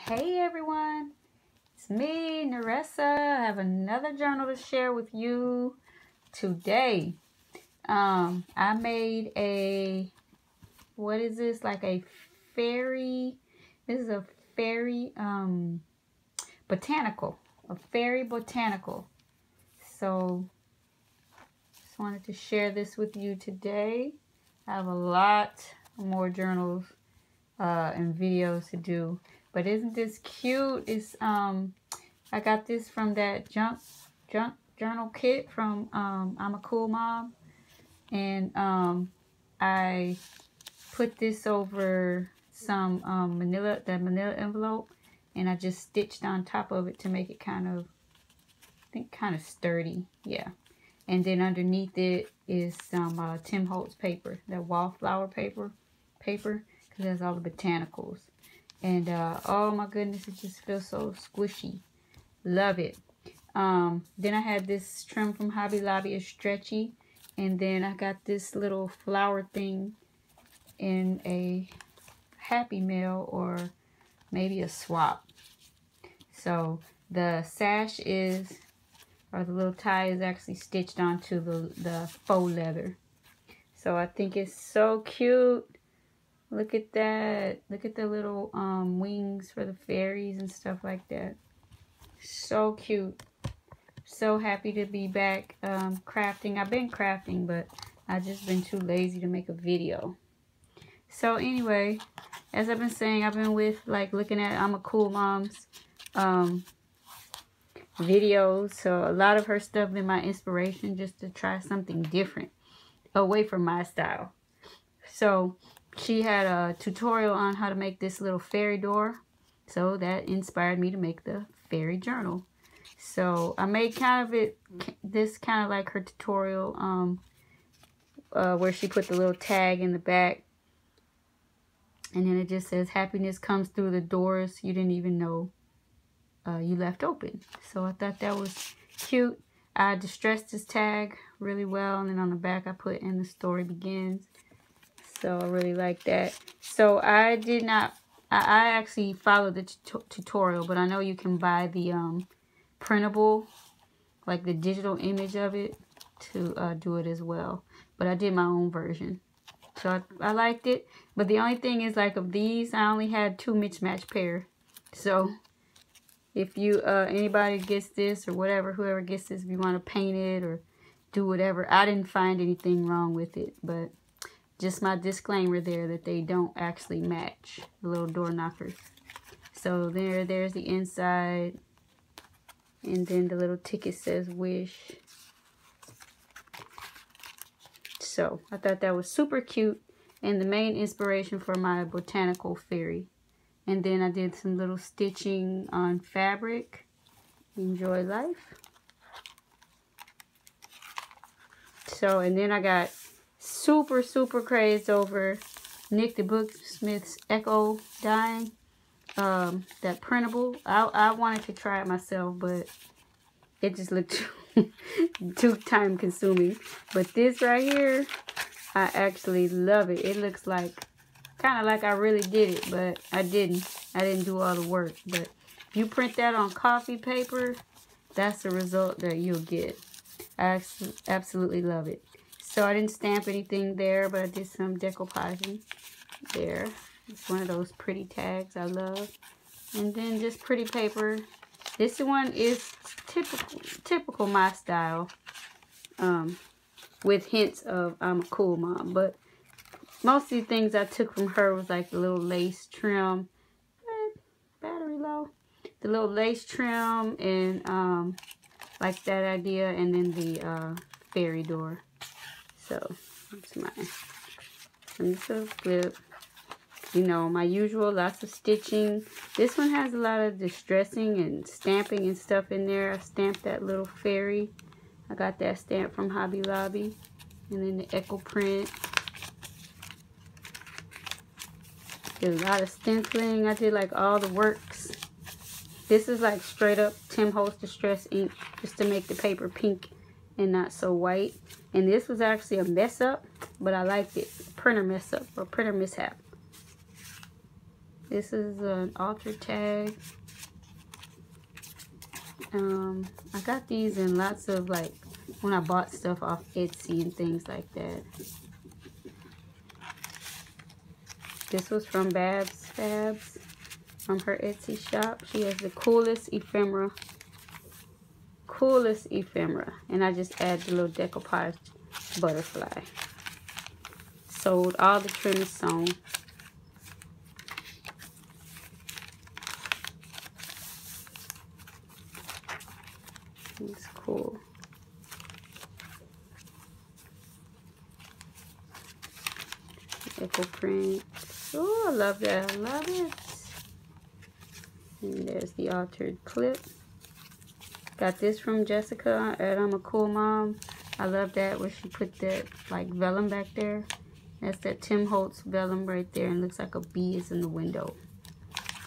Hey everyone, it's me, Nerissa. I have another journal to share with you today. I made what is this? Like a fairy, this is a fairy botanical, a fairy botanical. So, just wanted to share this with you today. I have a lot more journals and videos to do. But isn't this cute? It's I got this from that junk journal kit from I'm a Cool Mom, and I put this over some manila envelope, and I just stitched on top of it to make it kind of, I think, kind of sturdy. Yeah. And then underneath it is some Tim Holtz paper, that wallflower paper, because it has all the botanicals. And oh my goodness, it just feels so squishy. Love it. Then I had this trim from Hobby Lobby, it's stretchy. And then I got this little flower thing in a Happy Mail or maybe a swap. So the sash is, or the little tie is actually stitched onto the faux leather. So I think it's so cute. Look at that. Look at the little wings for the fairies and stuff like that. So cute. So happy to be back crafting. I've been crafting, but I've just been too lazy to make a video. So anyway, as I've been saying, I've been looking at I'm a Cool Mom's videos. So a lot of her stuff been my inspiration just to try something different away from my style. So she had a tutorial on how to make this little fairy door. So that inspired me to make the fairy journal. So I made kind of like her tutorial where she put the little tag in the back. And then it just says, happiness comes through the doors you didn't even know you left open. So I thought that was cute. I distressed this tag really well. And then on the back I put, and the story begins. So I really like that. So I actually followed the tutorial, but I know you can buy the printable, like the digital image of it, to do it as well. But I did my own version. So I liked it. But the only thing is, like, of these, I only had 2 mismatched pair. So if you, anybody gets this or whatever, whoever gets this, if you want to paint it or do whatever, I didn't find anything wrong with it. But just my disclaimer there that they don't actually match, the little door knockers. So there's the inside. And then the little ticket says wish. So I thought that was super cute. And the main inspiration for my botanical fairy. And then I did some little stitching on fabric. Enjoy life. So, and then I got super crazed over Nick the Booksmith's Echo Dyeing, that printable. I wanted to try it myself, but it just looked too time consuming. But this right here, I actually love it. It looks like kind of like I really did it, but I didn't do all the work. But if you print that on coffee paper, that's the result that you'll get. I absolutely love it. So I didn't stamp anything there, but I did some decoupaging there. It's one of those pretty tags I love. And then just pretty paper. This one is typical my style, with hints of I'm a Cool Mom. But most of the things I took from her was like the little lace trim. Battery low. The little lace trim and like that idea, and then the fairy door. So that's mine. And this is a flip. You know, my usual, lots of stitching. This one has a lot of distressing and stamping and stuff in there. I stamped that little fairy. I got that stamp from Hobby Lobby. And then the Echo print. Did a lot of stenciling. I did like all the works. This is like straight up Tim Holtz Distress ink, just to make the paper pink and not so white. And this was actually a mess up, but I liked it. Printer mess up or printer mishap. This is an altered tag. I got these in lots of, like, when I bought stuff off Etsy and things like that. This was from Babs Fabs, from her Etsy shop. She has the coolest ephemera. And I just add the little decoupage butterfly. Sewed, all the trim is sewn. It's cool. Echo print. Oh, I love that. I love it. And there's the altered clip. Got this from Jessica at I'm a Cool Mom. I love that where she put that like vellum back there. That's that Tim Holtz vellum right there, and looks like a bee is in the window.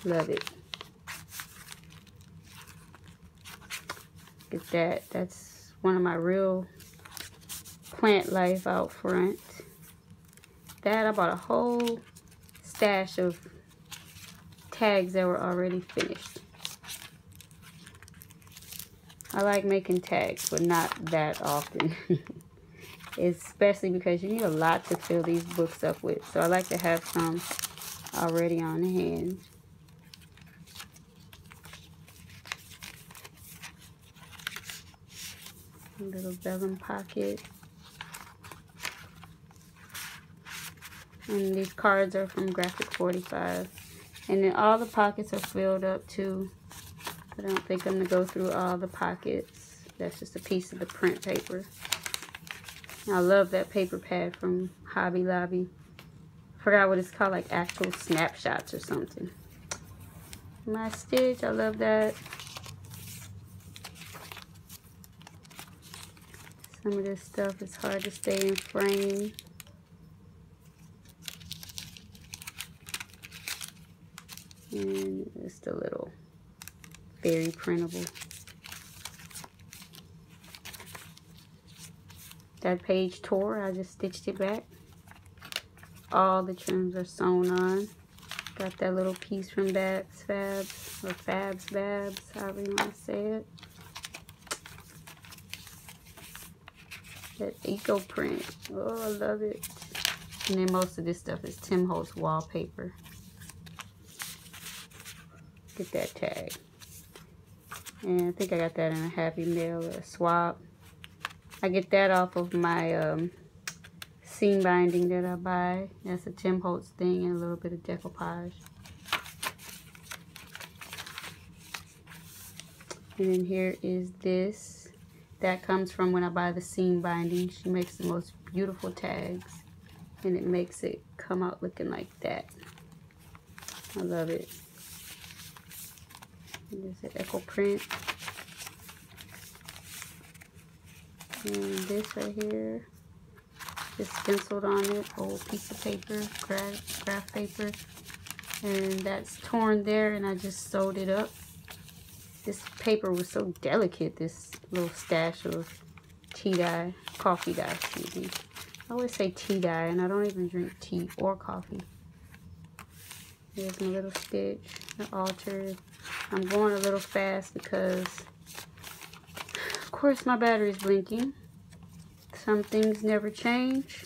Love it. Get that. That's one of my real plant life out front. That, I bought a whole stash of tags that were already finished. I like making tags, but not that often. Especially because you need a lot to fill these books up with. So I like to have some already on hand. A little vellum pocket. And these cards are from Graphic 45. And then all the pockets are filled up too. I don't think I'm going to go through all the pockets. That's just a piece of the print paper. I love that paper pad from Hobby Lobby. Forgot what it's called, like actual snapshots or something. My stitch, I love that. Some of this stuff is hard to stay in frame. And just a little, very printable. That page tore, I just stitched it back. All the trims are sewn on. Got that little piece from Babs Fabs, or Fabs Babs, however you want to say it. That eco print, oh, I love it. And then most of this stuff is Tim Holtz wallpaper. Get that tag. And I think I got that in a Happy Mail or a swap. I get that off of my seam binding that I buy. That's a Tim Holtz thing and a little bit of decoupage. And then here is this. That comes from when I buy the seam binding. She makes the most beautiful tags. And it makes it come out looking like that. I love it. There's an echo print. And this right here, just stenciled on it, old piece of paper, graph paper. And that's torn there, and I just sewed it up. This paper was so delicate, this little stash of tea dye, coffee dye, excuse me. I always say tea dye, and I don't even drink tea or coffee. Here's my little stitch, the altered. I'm going a little fast because, of course, my battery's blinking. Some things never change.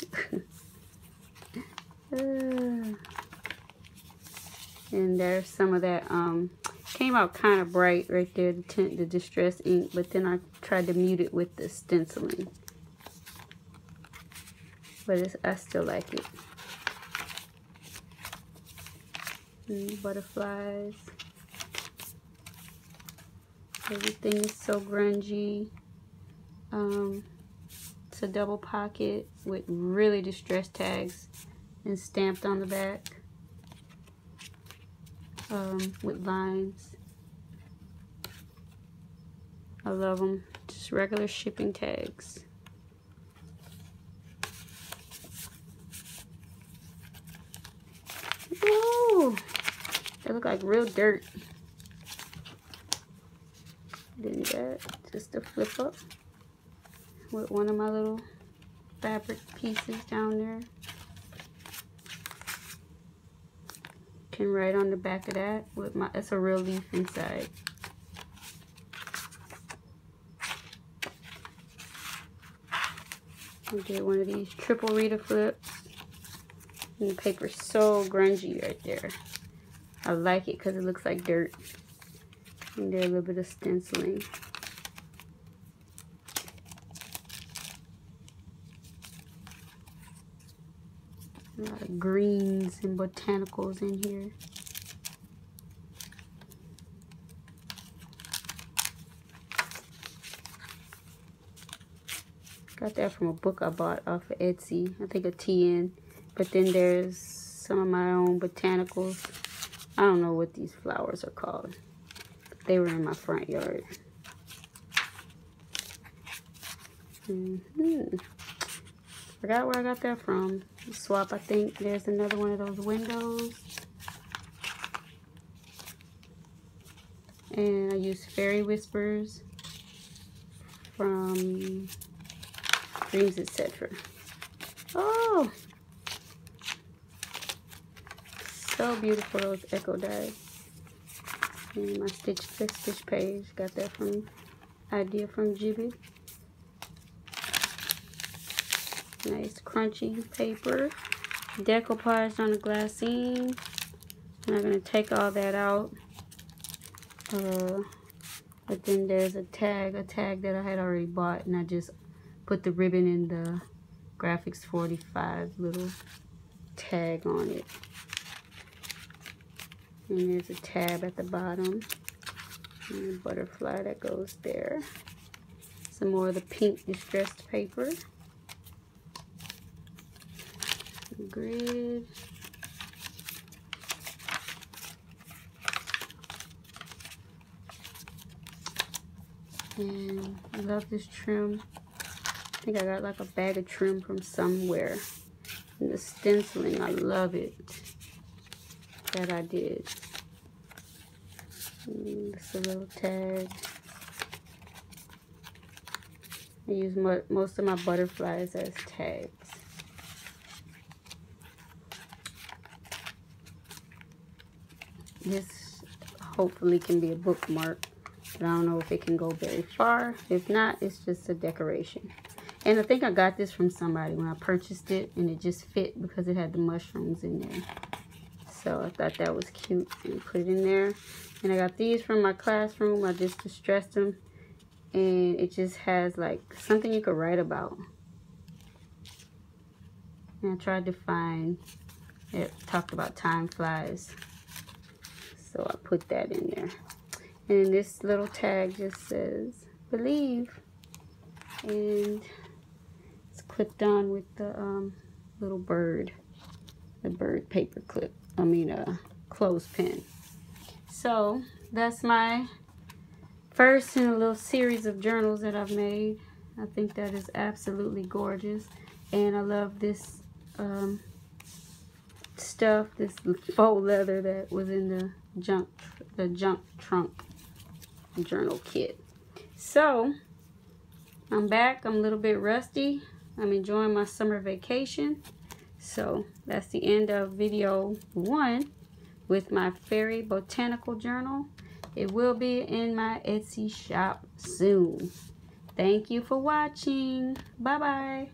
And there's some of that, came out kind of bright right there, the distress ink, but then I tried to mute it with the stenciling. But I still like it. And butterflies. Everything is so grungy. It's a double pocket with really distressed tags and stamped on the back with lines. I love them. Just regular shipping tags. Ooh, they look like real dirt. Then that, just a flip up with one of my little fabric pieces down there. can write on the back of that with my, it's a real leaf inside. I did one of these triple Rita flips. And the paper's so grungy right there. I like it because it looks like dirt. And did a little bit of stenciling. A lot of greens and botanicals in here. Got that from a book I bought off of Etsy. I think a TN. But then there's some of my own botanicals. I don't know what these flowers are called. They were in my front yard. Forgot where I got that from. Swap, I think. There's another one of those windows. And I used Fairy Whispers from Dreams, Etc. Oh! So beautiful, those echo dies. And my stitch page. Got that from Idea from Jibby. Nice crunchy paper. Decoupage on the glassine. I'm not going to take all that out. But then there's a tag that I had already bought, and I just put the ribbon in the Graphics 45 little tag on it. And there's a tab at the bottom. And a butterfly that goes there. Some more of the pink distressed paper. Grid. And I love this trim. I think I got like a bag of trim from somewhere. And the stenciling, I love it. That I did. And this is a little tag. I use most of my butterflies as tags. This hopefully can be a bookmark, but I don't know if it can go very far. If not, it's just a decoration. And I think I got this from somebody when I purchased it, and it just fit because it had the mushrooms in there. So I thought that was cute and put it in there. And I got these from my classroom. I just distressed them, and it just has like something you could write about. And I tried to find, it talked about time flies. So I put that in there. And this little tag just says, believe. And it's clipped on with the little bird. The bird paper clip. I mean, clothespin. So that's my first in a little series of journals that I've made. I think that is absolutely gorgeous. And I love this stuff, this faux leather that was in the junk trunk journal kit. So I'm back. I'm a little bit rusty. I'm enjoying my summer vacation. So that's the end of video 1 with my fairy botanical journal. It will be in my Etsy shop soon. Thank you for watching. Bye bye.